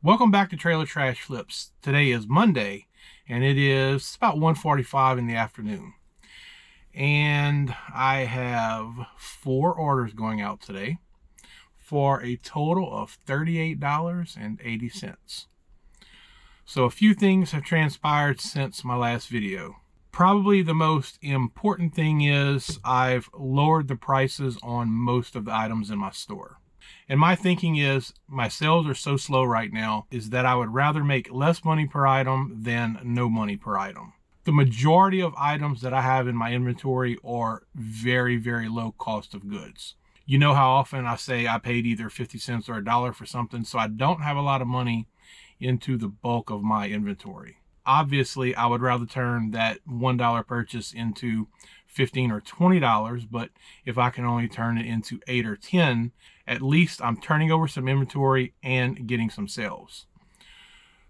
Welcome back to Trailer Trash Flips. Today is Monday, and it is about 1:45 in the afternoon. And I have 4 orders going out today for a total of $38.80. So a few things have transpired since my last video. Probably the most important thing is I've lowered the prices on most of the items in my store. And my thinking is my sales are so slow right now is that I would rather make less money per item than no money per item. The majority of items that I have in my inventory are very, very low cost of goods. You know how often I say I paid either 50 cents or $1 for something, so I don't have a lot of money into the bulk of my inventory. Obviously, I would rather turn that $1 purchase into $15 or $20, but if I can only turn it into 8 or 10, at least I'm turning over some inventory and getting some sales.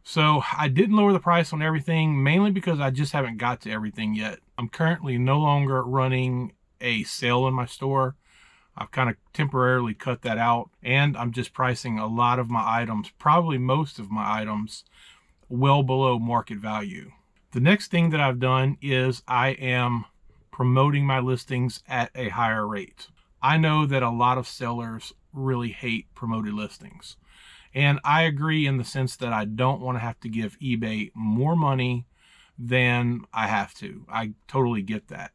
So I didn't lower the price on everything, mainly because I just haven't got to everything yet. I'm currently no longer running a sale in my store. I've kind of temporarily cut that out, and I'm just pricing a lot of my items, probably most of my items, well below market value. The next thing that I've done is I am promoting my listings at a higher rate. I know that a lot of sellers really hate promoted listings. And I agree in the sense that I don't want to have to give eBay more money than I have to. I totally get that.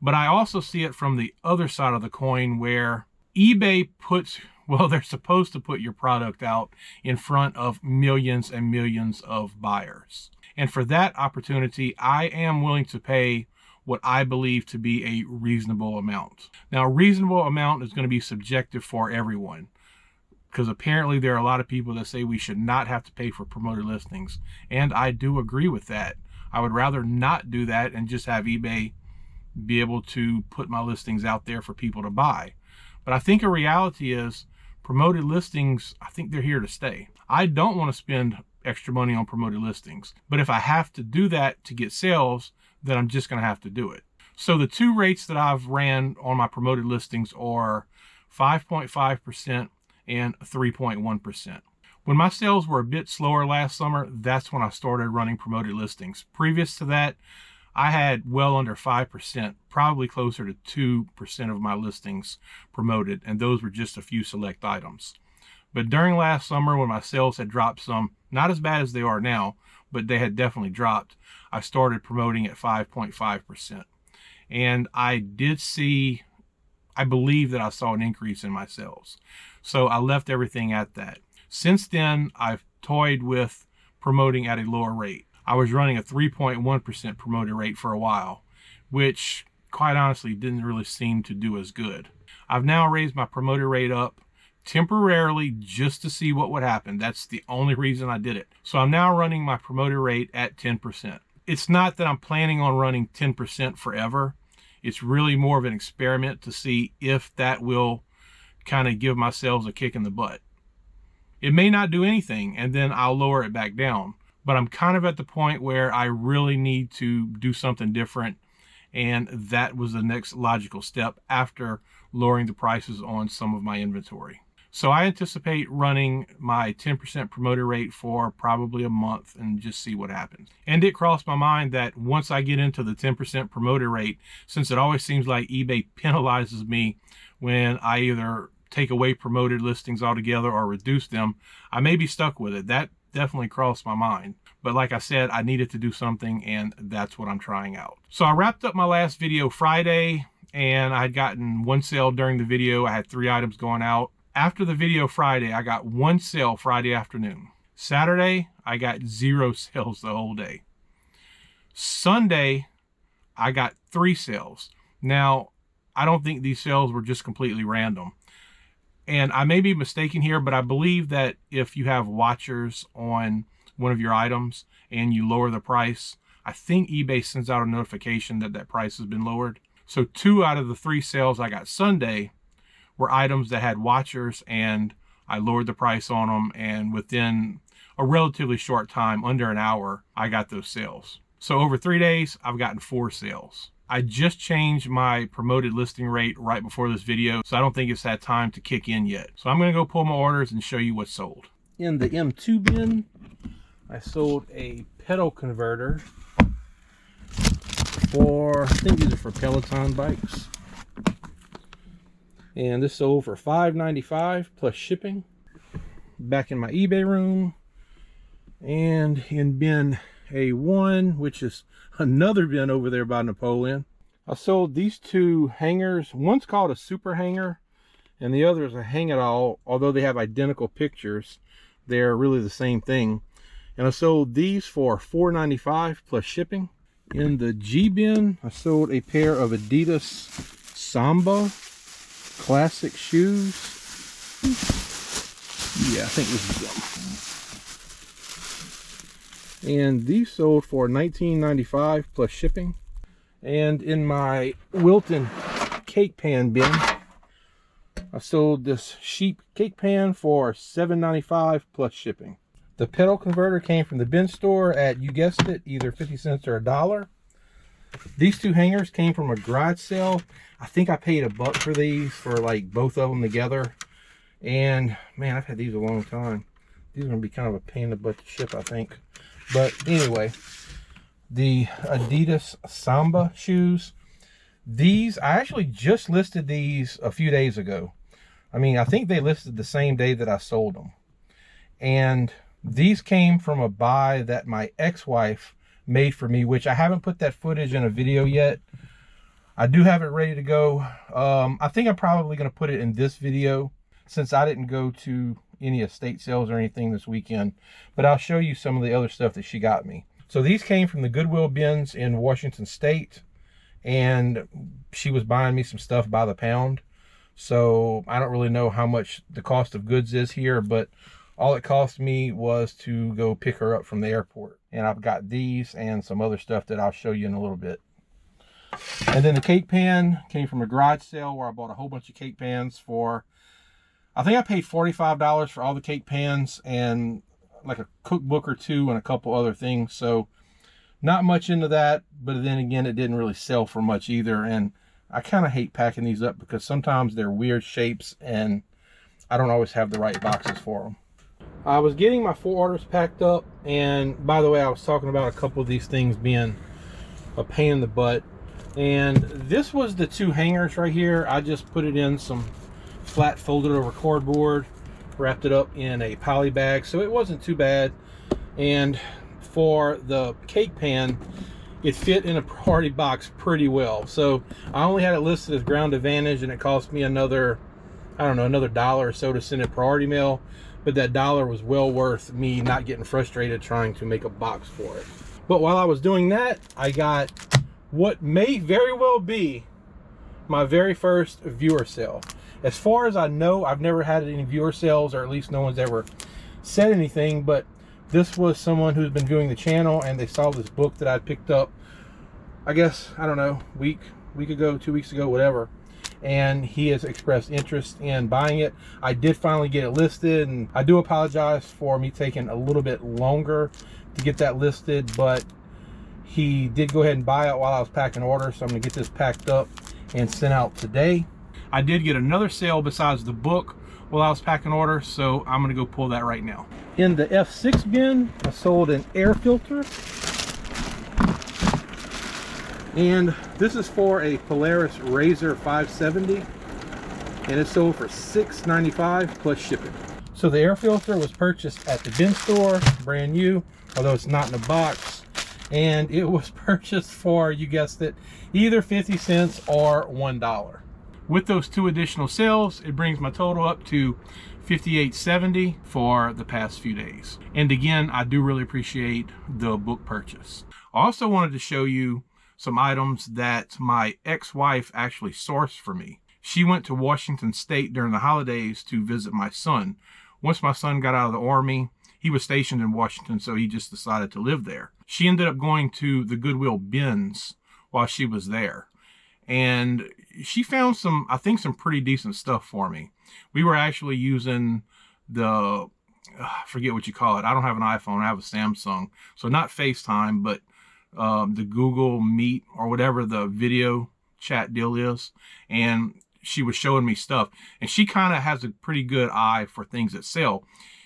But I also see it from the other side of the coin where eBay puts, well, they're supposed to put your product out in front of millions and millions of buyers. And for that opportunity, I am willing to pay what I believe to be a reasonable amount. Now, a reasonable amount is going to be subjective for everyone, because apparently there are a lot of people that say we should not have to pay for promoted listings. And I do agree with that. I would rather not do that and just have eBay be able to put my listings out there for people to buy. But I think a reality is promoted listings, I think they're here to stay. I don't want to spend extra money on promoted listings, but if I have to do that to get sales, then I'm just going to have to do it. So the 2 rates that I've ran on my promoted listings are 5.5% and 3.1%. When my sales were a bit slower last summer, that's when I started running promoted listings. Previous to that, I had well under 5%, probably closer to 2% of my listings promoted, and those were just a few select items. But during last summer, when my sales had dropped some, not as bad as they are now, but they had definitely dropped, I started promoting at 5.5%. And I believe that I saw an increase in my sales. So I left everything at that. Since then, I've toyed with promoting at a lower rate. I was running a 3.1% promoted rate for a while, which quite honestly didn't really seem to do as good. I've now raised my promoted rate up temporarily just to see what would happen. That's the only reason I did it. So I'm now running my promoted rate at 10%. It's not that I'm planning on running 10% forever. It's really more of an experiment to see if that will kind of give my sales a kick in the butt. It may not do anything, and then I'll lower it back down. But I'm kind of at the point where I really need to do something different, and that was the next logical step after lowering the prices on some of my inventory. So I anticipate running my 10% promoted rate for probably a month and just see what happens. And it crossed my mind that once I get into the 10% promoted rate, since it always seems like eBay penalizes me when I either take away promoted listings altogether or reduce them, I may be stuck with it. That definitely crossed my mind. But like I said, I needed to do something, and that's what I'm trying out. So I wrapped up my last video Friday, and I had gotten 1 sale during the video. I had 3 items going out. After the video Friday, I got 1 sale Friday afternoon. Saturday, I got 0 sales the whole day. Sunday, I got 3 sales. Now, I don't think these sales were just completely random. And I may be mistaken here, but I believe that if you have watchers on one of your items and you lower the price, I think eBay sends out a notification that that price has been lowered. So 2 out of the 3 sales I got Sunday were items that had watchers, and I lowered the price on them, and within a relatively short time, under an hour, I got those sales. So over 3 days, I've gotten 4 sales. I just changed my promoted listing rate right before this video, so I don't think it's had time to kick in yet. So I'm gonna go pull my orders and show you what's sold. In the M2 bin, I sold a pedal converter for, I think these are for Peloton bikes. And this sold for $5.95 plus shipping. Back in my eBay room, and in bin A1, which is another bin over there by Napoleon, I sold these two hangers. One's called a super hanger and the other is a hang it all. Although they have identical pictures, they're really the same thing. And I sold these for $4.95 plus shipping. In the G bin, I sold a pair of Adidas Samba classic shoes. Yeah, I think this is them. And these sold for $19.95 plus shipping. And in my Wilton cake pan bin, I sold this sheep cake pan for $7.95 plus shipping. The pedal converter came from the bin store at, you guessed it, either 50 cents or $1. These two hangers came from a garage sale. I think I paid $1 for these, for like both of them together. And man, I've had these a long time. These are gonna be kind of a pain in the butt to ship, I think. But anyway, the Adidas Samba shoes. These, I actually just listed these a few days ago. I mean, I think they listed the same day that I sold them. And these came from a buy that my ex-wife made for me, which I haven't put that footage in a video yet. I do have it ready to go. I think I'm probably going to put it in this video since I didn't go to any estate sales or anything this weekend. But I'll show you some of the other stuff that she got me. So these came from the Goodwill bins in Washington State. And she was buying me some stuff by the pound. So I don't really know how much the cost of goods is here, but all it cost me was to go pick her up from the airport. And I've got these and some other stuff that I'll show you in a little bit. And then the cake pan came from a garage sale where I bought a whole bunch of cake pans for, I think I paid $45 for all the cake pans and like a cookbook or two and a couple other things. So not much into that, but then again, it didn't really sell for much either. And I kind of hate packing these up because sometimes they're weird shapes and I don't always have the right boxes for them. I was getting my 4 orders packed up, and by the way, I was talking about a couple of these things being a pain in the butt. And this was the 2 hangers right here. I just put it in some flat folded over cardboard, wrapped it up in a poly bag, so it wasn't too bad. And for the cake pan, it fit in a priority box pretty well. So I only had it listed as Ground Advantage, and it cost me another, I don't know, another $1 or so to send it priority mail. But that $1 was well worth me not getting frustrated trying to make a box for it. But while I was doing that, I got what may very well be my very first viewer sale. As far as I know, I've never had any viewer sales, or at least no one's ever said anything, but this was someone who's been viewing the channel and they saw this book that I picked up, I guess, I don't know, week ago, 2 weeks ago, whatever. And he has expressed interest in buying it. I did finally get it listed, and I do apologize for me taking a little bit longer to get that listed, but he did go ahead and buy it while I was packing orders. So I'm gonna get this packed up and sent out today. I did get another sale besides the book while I was packing orders, so I'm gonna go pull that right now. In the F6 bin, I sold an air filter. And this is for a Polaris Razor 570, and it sold for $6.95 plus shipping. So the air filter was purchased at the bin store, brand new, although it's not in a box, and it was purchased for, you guessed it, either 50 cents or $1. With those 2 additional sales, it brings my total up to $58.70 for the past few days. And again, I do really appreciate the book purchase. I also wanted to show you some items that my ex-wife actually sourced for me. She went to Washington State during the holidays to visit my son. Once my son got out of the Army, he was stationed in Washington, so he just decided to live there. She ended up going to the Goodwill bins while she was there. And she found some, I think, some pretty decent stuff for me. We were actually using the, I forget what you call it. I don't have an iPhone, I have a Samsung. So not FaceTime, but the Google Meet or whatever the video chat deal is. And she was showing me stuff. And she kind of has a pretty good eye for things that sell.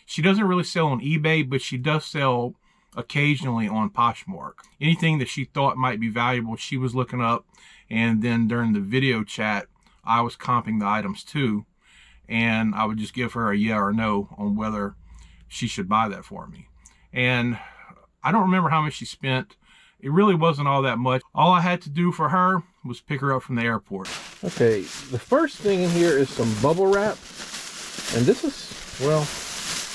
She doesn't really sell on eBay, but she does sell occasionally on Poshmark. Anything that she thought might be valuable, she was looking up, and then during the video chat, I was comping the items too, and I would just give her a yeah or no on whether she should buy that for me. And I don't remember how much she spent. It really wasn't all that much. All I had to do for her was pick her up from the airport. Okay, the first thing in here is some bubble wrap. And this is, well,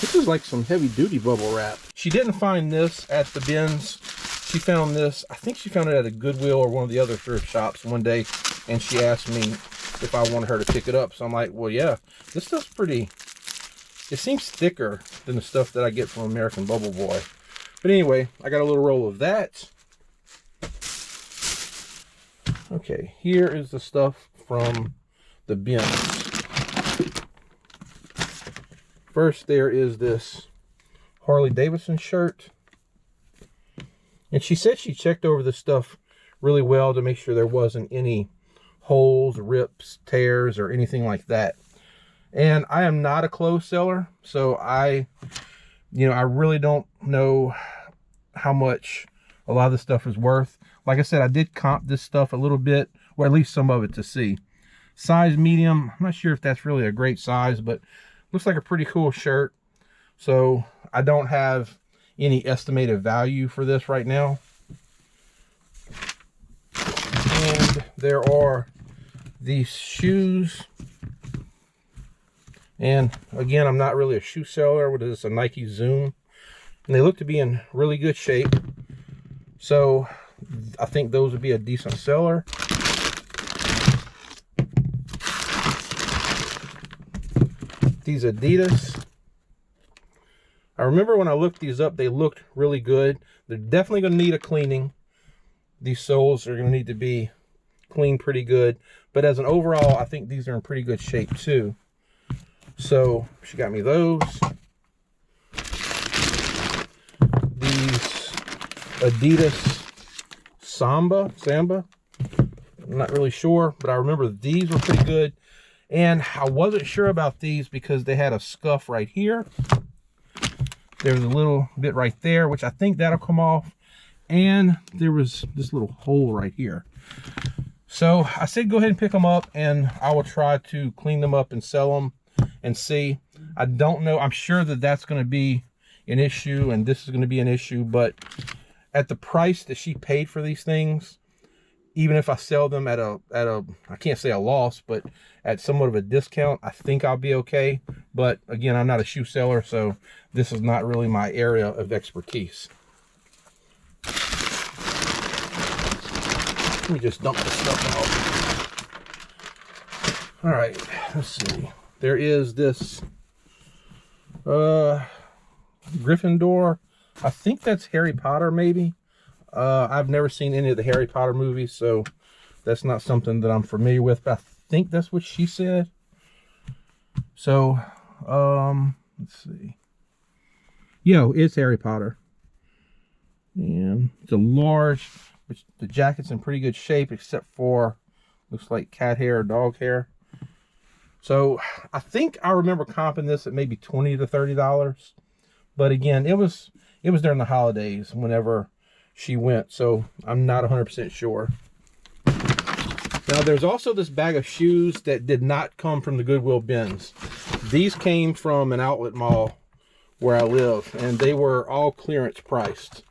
this is like some heavy duty bubble wrap. She didn't find this at the bins. She found this, I think she found it at a Goodwill or one of the other thrift shops one day, and she asked me if I wanted her to pick it up. So I'm like, well, yeah, this stuff's pretty, it seems thicker than the stuff that I get from American Bubble Boy. But anyway, I got a little roll of that. Okay, here is the stuff from the bins. First, there is this Harley Davidson shirt. And she said she checked over this stuff really well to make sure there wasn't any holes, rips, tears, or anything like that. And I am not a clothes seller, so I really don't know how much a lot of this stuff is worth. Like I said, I did comp this stuff a little bit, or at least some of it, to see. Size medium, I'm not sure if that's really a great size, but looks like a pretty cool shirt. So I don't have any estimated value for this right now. And there are these shoes. And again, I'm not really a shoe seller. What is this, a Nike Zoom? And they look to be in really good shape. So I think those would be a decent seller. These Adidas. I remember when I looked these up, they looked really good. They're definitely going to need a cleaning. These soles are going to need to be cleaned pretty good. But as an overall, I think these are in pretty good shape too. So she got me those. These Adidas Samba. I'm not really sure, but I remember these were pretty good. And I wasn't sure about these because they had a scuff right here. There's a little bit right there, which I think that'll come off. And there was this little hole right here. So I said go ahead and pick them up, and I will try to clean them up and sell them and see. I don't know. I'm sure that that's going to be an issue, and this is going to be an issue. But at the price that she paid for these things, even if I sell them at a I can't say a loss, but at somewhat of a discount, I think I'll be okay. But again, I'm not a shoe seller, so this is not really my area of expertise. Let me just dump this stuff out. All right, let's see. There is this Gryffindor. I think that's Harry Potter, maybe. I've never seen any of the Harry Potter movies, so that's not something that I'm familiar with, but I think that's what she said. So, let's see. Yo, it's Harry Potter. And it's a large, which the jacket's in pretty good shape, except for, looks like cat hair or dog hair. So, I think I remember comping this at maybe $20 to $30. But again, it was during the holidays whenever she went, so I'm not 100% sure. Now there's also this bag of shoes that did not come from the Goodwill bins. These came from an outlet mall where I live, and they were all clearance priced.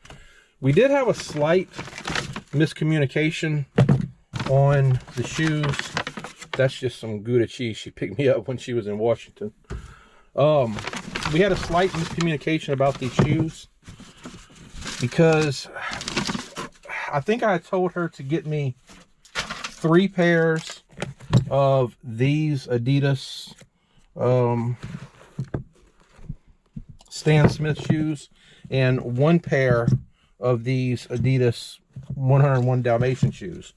We did have a slight miscommunication on the shoes. That's just some Gouda cheese she picked me up when she was in Washington. We had a slight miscommunication about these shoes, because I think I told her to get me 3 pairs of these Adidas Stan Smith shoes and 1 pair of these Adidas 101 Dalmatian shoes.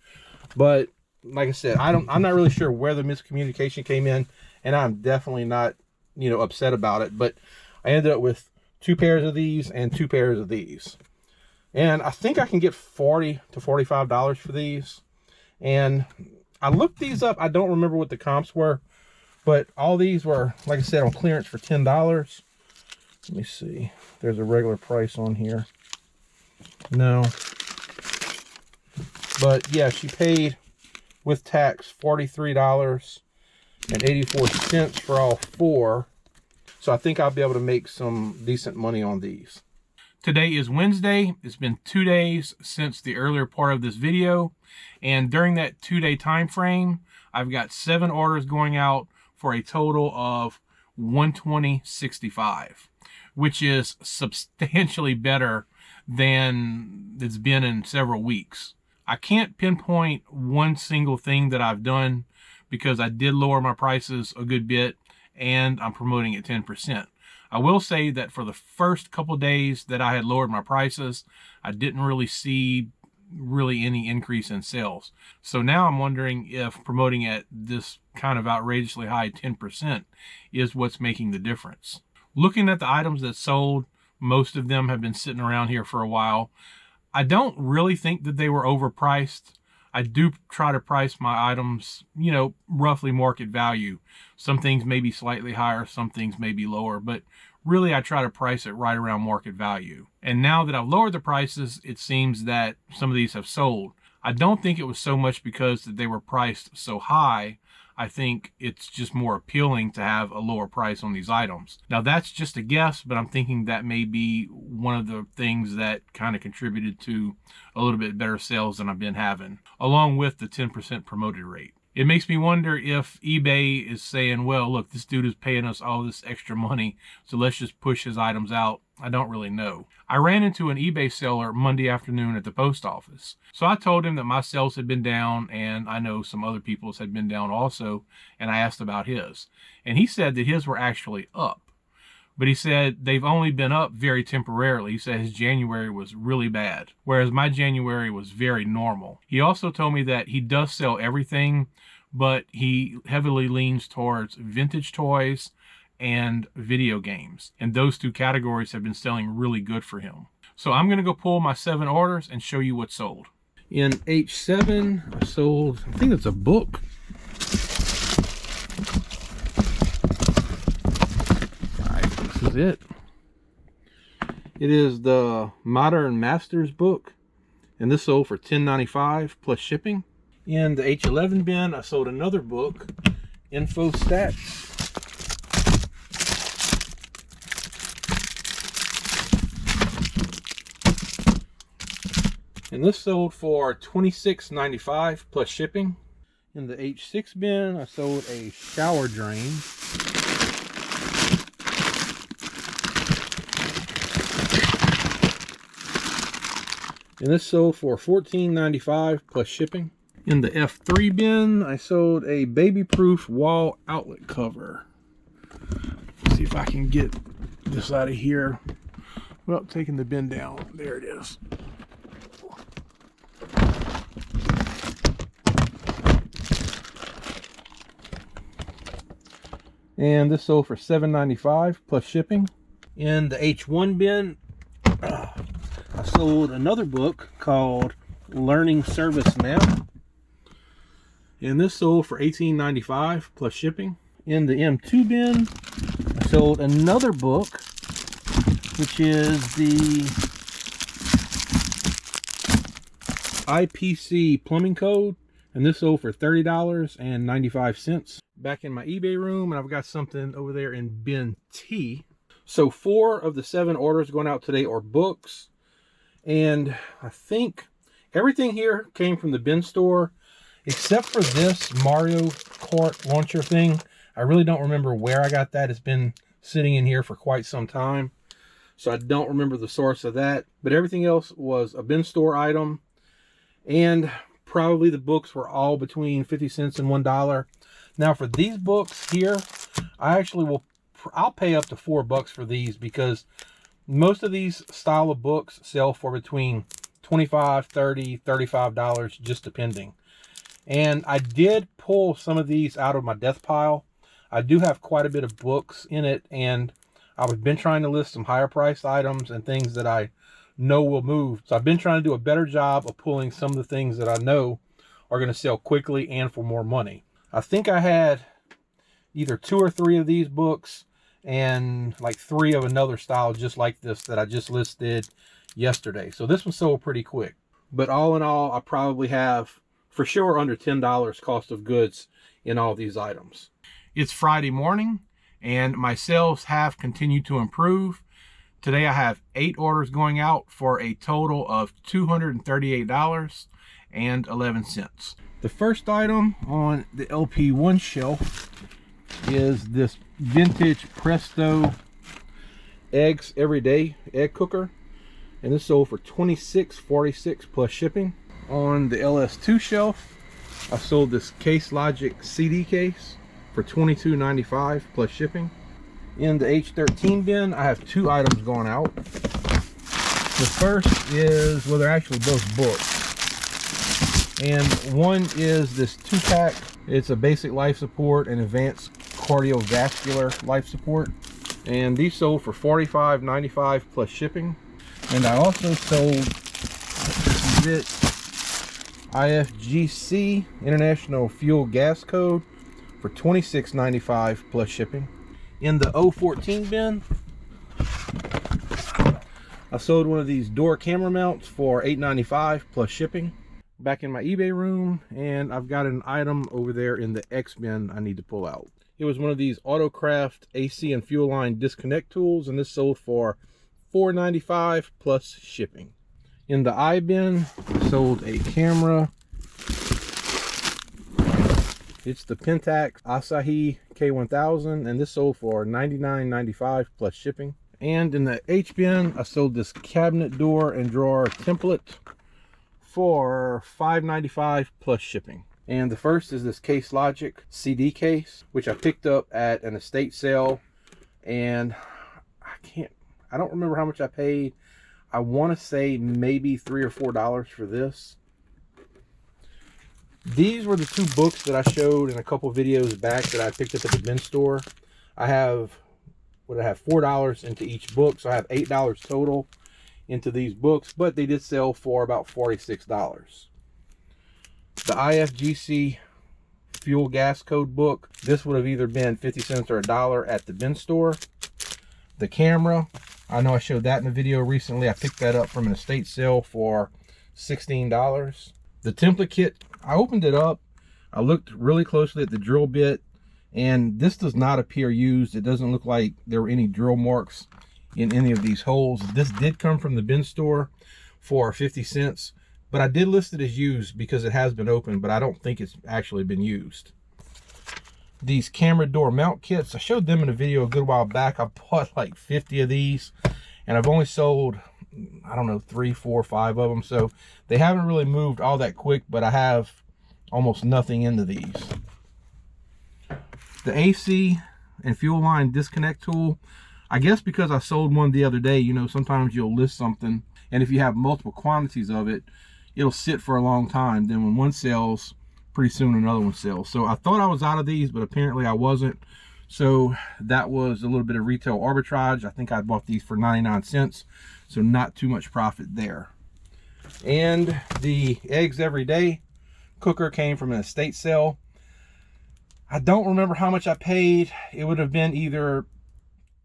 But like I said, I'm not really sure where the miscommunication came in, and I'm definitely not, upset about it. But I ended up with 2 pairs of these and 2 pairs of these. And I think I can get $40 to $45 for these. And I looked these up. I don't remember what the comps were, but all these were, like I said, on clearance for $10. Let me see. There's a regular price on here. No. But yeah, she paid with tax $43.84 for all 4. So I think I'll be able to make some decent money on these. Today is Wednesday. It's been 2 days since the earlier part of this video. And during that 2-day time frame, I've got 7 orders going out for a total of $120.65, which is substantially better than it's been in several weeks. I can't pinpoint one single thing that I've done because I did lower my prices a good bit and I'm promoting at 10%. I will say that for the first couple days that I had lowered my prices, I didn't really see any increase in sales. So now I'm wondering if promoting at this kind of outrageously high 10% is what's making the difference. Looking at the items that sold, most of them have been sitting around here for a while. I don't really think that they were overpriced. I do try to price my items, you know, roughly market value. Some things may be slightly higher, some things may be lower, but really I try to price it right around market value. And now that I've lowered the prices, it seems that some of these have sold. I don't think it was so much because that they were priced so high. I think it's just more appealing to have a lower price on these items. Now that's just a guess, but I'm thinking that may be one of the things that kind of contributed to a little bit better sales than I've been having, along with the 10% promoted rate. It makes me wonder if eBay is saying, well, look, this dude is paying us all this extra money, so let's just push his items out. I don't really know. I ran into an eBay seller Monday afternoon at the post office. So I told him that my sales had been down, and I know some other people's had been down also, and I asked about his. And he said that his were actually up. But he said they've only been up very temporarily. He said his January was really bad, whereas my January was very normal. He also told me that he does sell everything, but he heavily leans towards vintage toys and video games. And those 2 categories have been selling really good for him. So I'm going to go pull my 7 orders and show you what sold. In H7, I sold, I think it's a book. This is it. It is the Modern Masters book, and this sold for $10.95 plus shipping. In the H11 bin, I sold another book, Info Stats. And this sold for $26.95 plus shipping. In the H6 bin, I sold a shower drain. And this sold for $14.95 plus shipping. In the F3 bin, I sold a baby-proof wall outlet cover. Let's see if I can get this out of here. Well, taking the bin down. There it is. And this sold for $7.95 plus shipping. In the H1 bin, I sold another book called Learning Service Map. And this sold for $18.95 plus shipping. In the M2 bin, I sold another book, which is the IPC plumbing code. And this sold for $30.95. Back in my eBay room, and I've got something over there in bin T. So 4 of the 7 orders going out today are books. And I think everything here came from the bin store, except for this Mario Kart launcher thing. I really don't remember where I got that. It's been sitting in here for quite some time, so I don't remember the source of that. But everything else was a bin store item, and probably the books were all between 50 cents and $1. Now for these books here, I'll pay up to $4 for these, because most of these style of books sell for between $25, $30, $35, just depending. And I did pull some of these out of my death pile. I do have quite a bit of books in it, and I've been trying to list some higher priced items and things that I know will move. So I've been trying to do a better job of pulling some of the things that I know are going to sell quickly and for more money. I think I had either 2 or 3 of these books, and like 3 of another style just like this that I just listed yesterday. So this one sold pretty quick. But all in all, I probably have for sure under $10 cost of goods in all these items. It's Friday morning and my sales have continued to improve. Today I have 8 orders going out for a total of $238.11. The first item on the LP1 shelf is this vintage Presto Eggs Everyday egg cooker, and this sold for $26.46 plus shipping. On the LS2 shelf, I sold this Case Logic CD case for $22.95 plus shipping. In the H13 bin, I have 2 items going out. The first is, well, they're actually both books, and one is this 2-pack. It's a basic life support and advanced cardiovascular life support, and these sold for $45.95 plus shipping. And I also sold this IFGC International Fuel Gas Code for $26.95 plus shipping. In the 014 bin, I sold one of these door camera mounts for $8.95 plus shipping. Back in my eBay room, and I've got an item over there in the X bin I need to pull out. It was one of these Autocraft AC and fuel line disconnect tools, and this sold for $4.95 plus shipping. In the I bin, I sold a camera. It's the Pentax Asahi K1000, and this sold for $99.95 plus shipping. And in the H bin, I sold this cabinet door and drawer template for $5.95 plus shipping. And the first is this Case Logic CD case, which I picked up at an estate sale, and I don't remember how much I paid. I want to say maybe $3 or $4 for this. These were the 2 books that I showed in a couple videos back that I picked up at the bin store. I have $4 into each book, so I have $8 total into these books, but they did sell for about $46. The IFGC Fuel Gas Code book, this would have either been 50 cents or $1 at the bin store. The camera, I know I showed that in a video recently. I picked that up from an estate sale for $16. The template kit, I opened it up, I looked really closely at the drill bit, and this does not appear used. It doesn't look like there were any drill marks in any of these holes. This did come from the bin store for 50 cents, but I did list it as used because it has been opened, but I don't think it's actually been used. These camera door mount kits, I showed them in a video a good while back. I bought like 50 of these, and I've only sold, I don't know, 3, 4, 5 of them, so they haven't really moved all that quick, but I have almost nothing into these. The AC and fuel line disconnect tool, I guess because I sold one the other day, you know, sometimes you'll list something, and if you have multiple quantities of it, it'll sit for a long time. Then when one sells, pretty soon another one sells. So I thought I was out of these, but apparently I wasn't. So that was a little bit of retail arbitrage. I think I bought these for 99 cents, so not too much profit there. And the Eggs Everyday cooker came from an estate sale. I don't remember how much I paid. It would have been either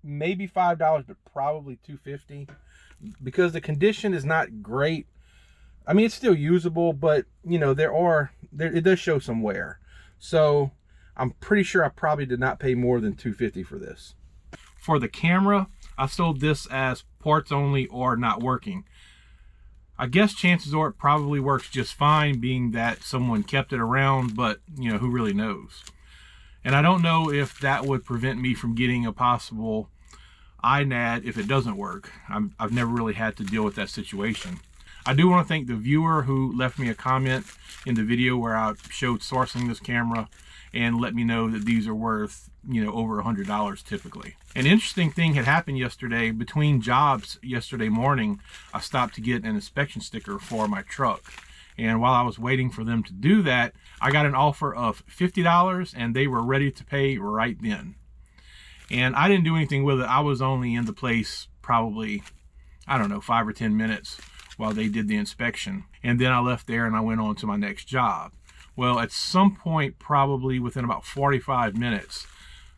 maybe $5, but probably $2.50, because the condition is not great. I mean, it's still usable, but you know, it does show some wear. So I'm pretty sure I probably did not pay more than $2.50 for this. For the camera, I sold this as parts only or not working. I guess chances are it probably works just fine, being that someone kept it around, but you know, who really knows? And I don't know if that would prevent me from getting a possible INAD if it doesn't work. I've never really had to deal with that situation. I do want to thank the viewer who left me a comment in the video where I showed sourcing this camera and let me know that these are worth, you know, over $100 typically. An interesting thing had happened yesterday. Between jobs yesterday morning, I stopped to get an inspection sticker for my truck. And while I was waiting for them to do that, I got an offer of $50 and they were ready to pay right then. And I didn't do anything with it. I was only in the place probably, I don't know, 5 or 10 minutes while they did the inspection. And then I left there and I went on to my next job. Well, at some point, probably within about 45 minutes,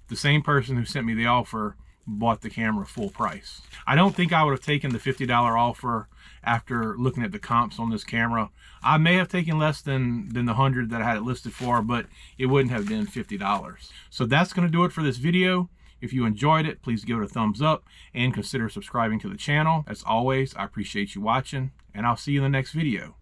the same person who sent me the offer bought the camera full price. I don't think I would have taken the $50 offer after looking at the comps on this camera. I may have taken less than the 100 that I had it listed for, but it wouldn't have been $50. So that's going to do it for this video. If you enjoyed it, please give it a thumbs up and consider subscribing to the channel. As always, I appreciate you watching, and I'll see you in the next video.